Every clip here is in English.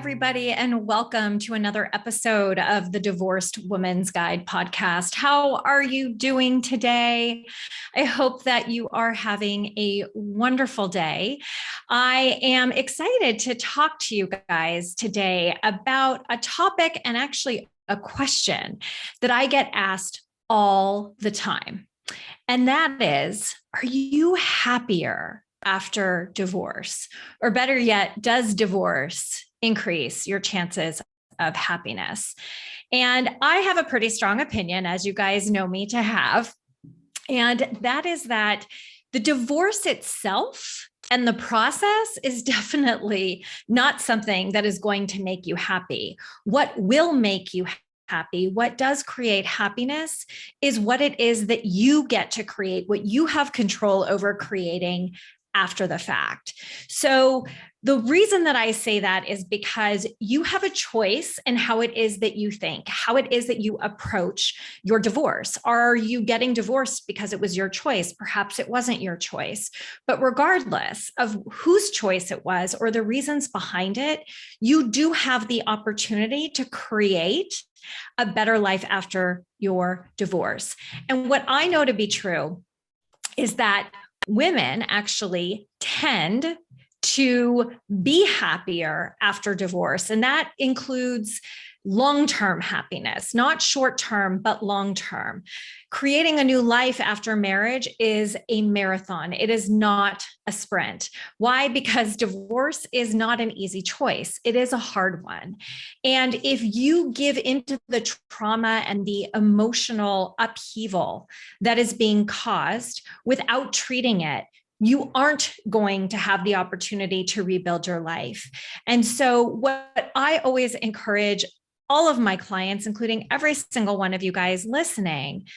everybody, and welcome to another episode of the Divorced Woman's Guide podcast. How are you doing today? I hope that you are having a wonderful day. I am excited to talk to you guys today about a topic and actually a question that I get asked all the time. And that is, are you happier after divorce? Or better yet, does divorce increase your chances of happiness? And I have a pretty strong opinion, as you guys know me to have. And that is that the divorce itself and the process is definitely not something that is going to make you happy. What will make you happy, what does create happiness, is what it is that you get to create, what you have control over creating after the fact. So the reason that I say that is because you have a choice in how it is that you think, how it is that you approach your divorce. Are you getting divorced because it was your choice? Perhaps it wasn't your choice. But regardless of whose choice it was or the reasons behind it, you do have the opportunity to create a better life after your divorce. And what I know to be true is that women actually tend to be happier after divorce. And that includes long-term happiness, not short-term, but long-term. Creating a new life after marriage is a marathon. It is not a sprint. Why? Because divorce is not an easy choice. It is a hard one. And if you give into the trauma and the emotional upheaval that is being caused without treating it, you aren't going to have the opportunity to rebuild your life. And so what I always encourage all of my clients, including every single one of you guys listening,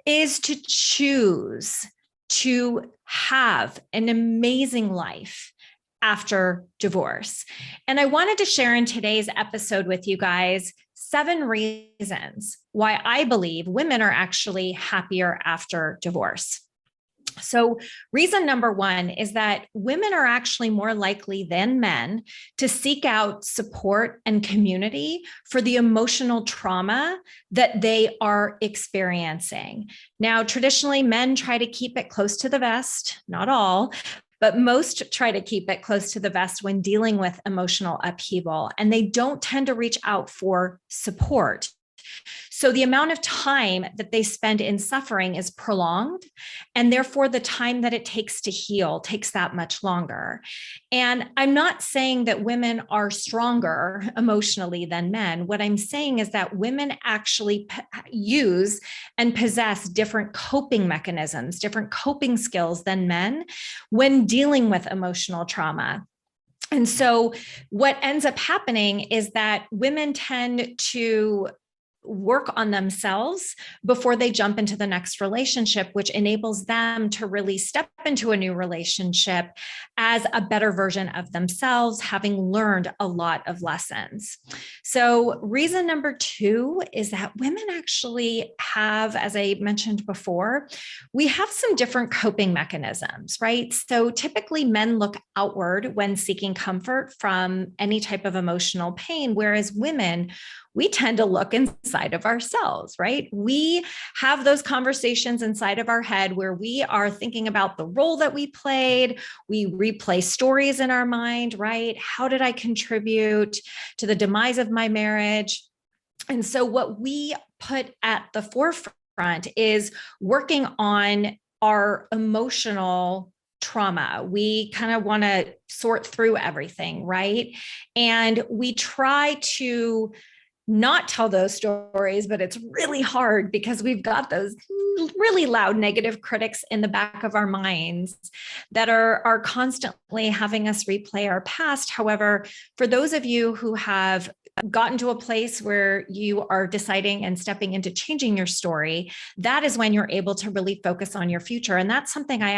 is to choose to have an amazing life after divorce. And I wanted to share in today's episode with you guys 7 reasons why I believe women are actually happier after divorce. So reason number 1 is that women are actually more likely than men to seek out support and community for the emotional trauma that they are experiencing. Now, traditionally, men try to keep it close to the vest, not all, but most try to keep it close to the vest when dealing with emotional upheaval, and they don't tend to reach out for support. So the amount of time that they spend in suffering is prolonged, and therefore the time that it takes to heal takes that much longer. And I'm not saying that women are stronger emotionally than men. What I'm saying is that women actually use and possess different coping mechanisms, different coping skills than men when dealing with emotional trauma. And so what ends up happening is that women tend to work on themselves before they jump into the next relationship, which enables them to really step into a new relationship as a better version of themselves, having learned a lot of lessons. So reason number 2 is that women actually have, as I mentioned before, we have some different coping mechanisms, right? So typically men look outward when seeking comfort from any type of emotional pain, whereas women, we tend to look inside of ourselves, right? We have those conversations inside of our head where we are thinking about the role that we played. We replay stories in our mind, right? How did I contribute to the demise of my marriage? And so what we put at the forefront is working on our emotional trauma. We kind of want to sort through everything, right? And we try to not tell those stories, but it's really hard because we've got those really loud negative critics in the back of our minds that are constantly having us replay our past. However, for those of you who have gotten to a place where you are deciding and stepping into changing your story, that is when you're able to really focus on your future. And that's something I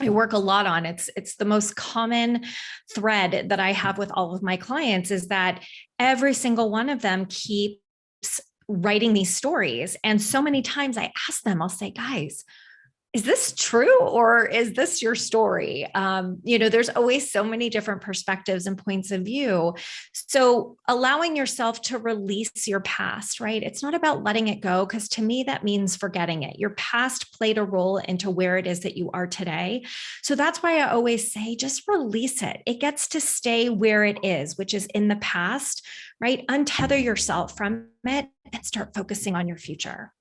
work a lot on. It's the most common thread that I have with all of my clients is that every single one of them keeps writing these stories. And so many times I ask them, I'll say, guys, is this true or is this your story? There's always so many different perspectives and points of view. So allowing yourself to release your past, right? It's not about letting it go, because to me, that means forgetting it. Your past played a role into where it is that you are today. So that's why I always say, just release it. It gets to stay where it is, which is in the past, right? Untether yourself from it and start focusing on your future.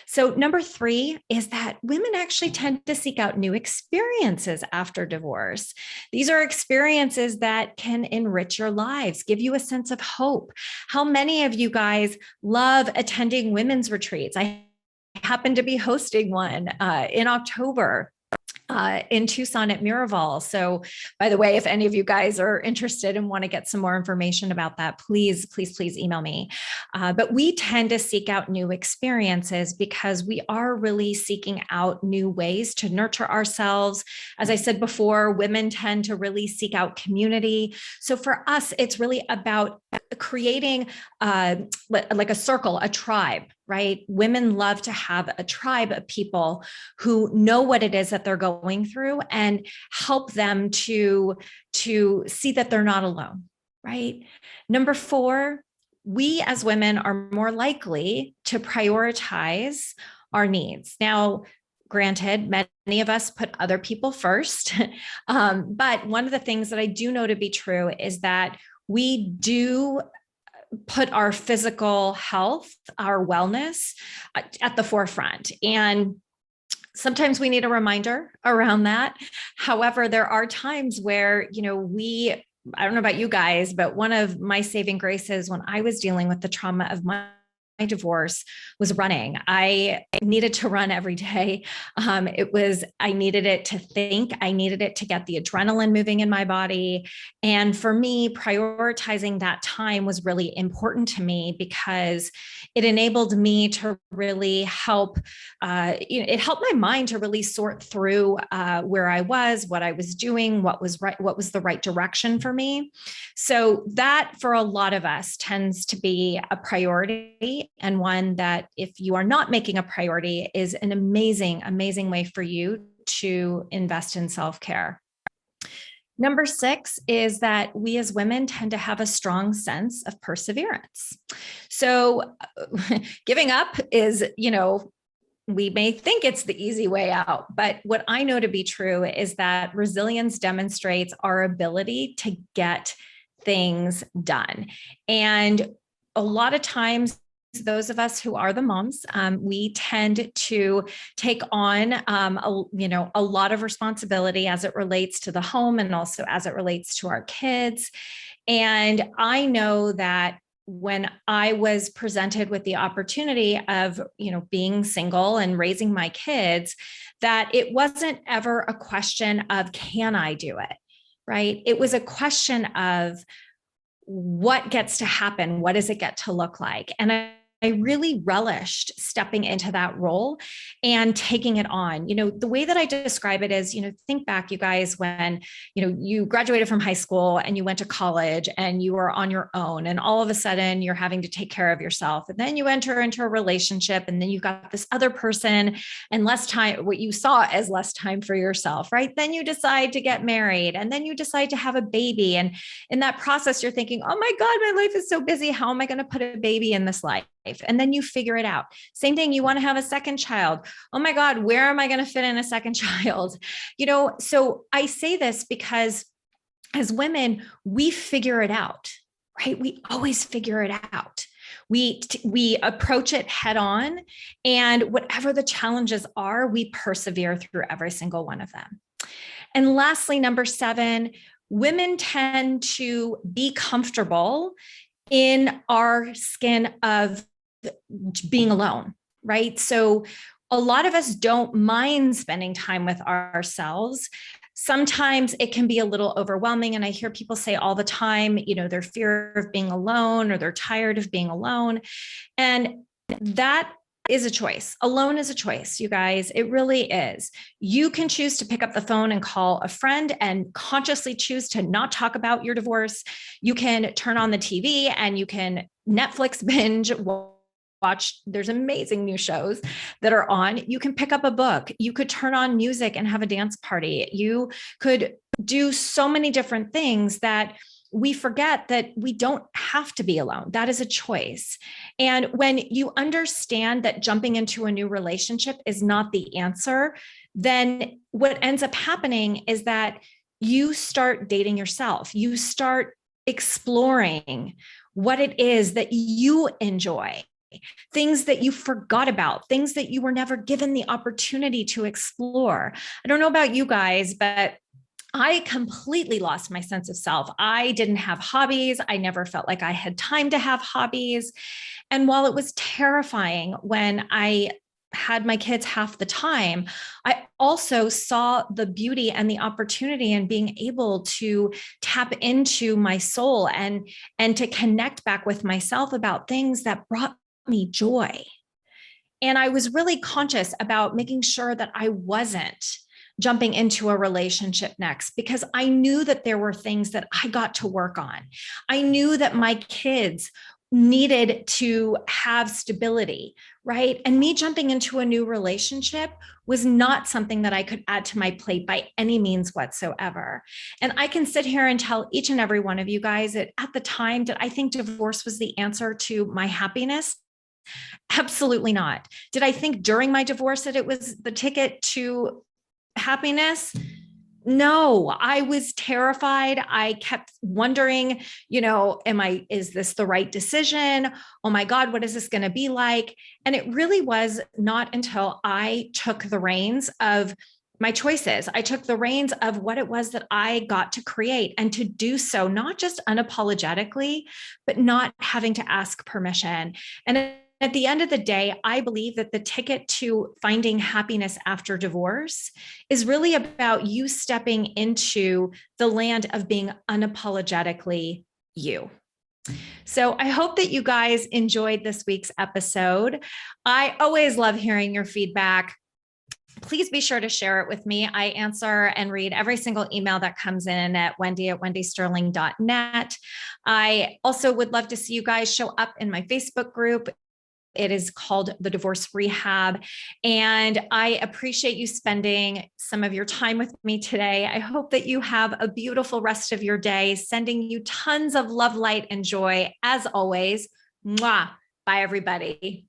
So, number three is that women actually tend to seek out new experiences after divorce. These are experiences that can enrich your lives, give you a sense of hope. How many of you guys love attending women's retreats? I happen to be hosting one in October. In Tucson at Miraval. So, by the way, if any of you guys are interested and want to get some more information about that, please email me. But we tend to seek out new experiences because we are really seeking out new ways to nurture ourselves. As I said before, women tend to really seek out community. So for us, it's really about creating like a circle, a tribe, right? Women love to have a tribe of people who know what it is that they're going through and help them to see that they're not alone, right? Number four, we as women are more likely to prioritize our needs. Now, granted, many of us put other people first, but one of the things that I do know to be true is that we do put our physical health, our wellness at the forefront. And sometimes we need a reminder around that. However, there are times where, I don't know about you guys, but one of my saving graces when I was dealing with the trauma of my divorce was running. I needed to run every day. I needed it to think, I needed it to get the adrenaline moving in my body. And for me, prioritizing that time was really important to me because it enabled me to really help, it helped my mind to really sort through where I was, what I was doing, what was right, what was the right direction for me. So that for a lot of us tends to be a priority, and one that if you are not making a priority is an amazing, amazing way for you to invest in self-care. Number six is that we as women tend to have a strong sense of perseverance. So giving up is, we may think it's the easy way out, but what I know to be true is that resilience demonstrates our ability to get things done. And a lot of times, those of us who are the moms, we tend to take on a lot of responsibility as it relates to the home and also as it relates to our kids. And I know that when I was presented with the opportunity of, being single and raising my kids, that it wasn't ever a question of, can I do it? Right? It was a question of what gets to happen? What does it get to look like? And I really relished stepping into that role and taking it on. The way that I describe it is, think back, you guys, when, you graduated from high school and you went to college and you were on your own, and all of a sudden you're having to take care of yourself. And then you enter into a relationship, and then you've got this other person and less time, what you saw as less time for yourself, right? Then you decide to get married, and then you decide to have a baby. And in that process, you're thinking, oh my God, my life is so busy. How am I going to put a baby in this life? And then you figure it out. Same thing, you want to have a second child. Oh my God, where am I going to fit in a second child? So I say this because as women, we figure it out, right? We always figure it out. We approach it head on, and whatever the challenges are, we persevere through every single one of them. And lastly, number seven, women tend to be comfortable in our skin of being alone, right? So a lot of us don't mind spending time with ourselves. Sometimes it can be a little overwhelming. And I hear people say all the time, their fear of being alone, or they're tired of being alone. And that is a choice. Alone is a choice, you guys. It really is. You can choose to pick up the phone and call a friend and consciously choose to not talk about your divorce. You can turn on the TV and you can Netflix binge watch, there's amazing new shows that are on. You can pick up a book. You could turn on music and have a dance party. You could do so many different things that we forget that we don't have to be alone. That is a choice. And when you understand that jumping into a new relationship is not the answer, then what ends up happening is that you start dating yourself. You start exploring what it is that you enjoy, things that you forgot about, things that you were never given the opportunity to explore. I don't know about you guys, but I completely lost my sense of self. I didn't have hobbies. I never felt like I had time to have hobbies. And while it was terrifying when I had my kids half the time, I also saw the beauty and the opportunity in being able to tap into my soul and to connect back with myself about things that brought me joy. And I was really conscious about making sure that I wasn't jumping into a relationship next, because I knew that there were things that I got to work on. I knew that my kids needed to have stability, right? And me jumping into a new relationship was not something that I could add to my plate by any means whatsoever. And I can sit here and tell each and every one of you guys that at the time, did I think divorce was the answer to my happiness? Absolutely not. Did I think during my divorce that it was the ticket to happiness? No, I was terrified. I kept wondering, is this the right decision? Oh my God, what is this going to be like? And it really was not until I took the reins of my choices. I took the reins of what it was that I got to create, and to do so, not just unapologetically, but not having to ask permission. And at the end of the day, I believe that the ticket to finding happiness after divorce is really about you stepping into the land of being unapologetically you. So I hope that you guys enjoyed this week's episode. I always love hearing your feedback. Please be sure to share it with me. I answer and read every single email that comes in at wendy@wendysterling.net. I also would love to see you guys show up in my Facebook group. It is called The Divorce Rehab. And I appreciate you spending some of your time with me today. I hope that you have a beautiful rest of your day, sending you tons of love, light, and joy as always. Mwah. Bye, everybody.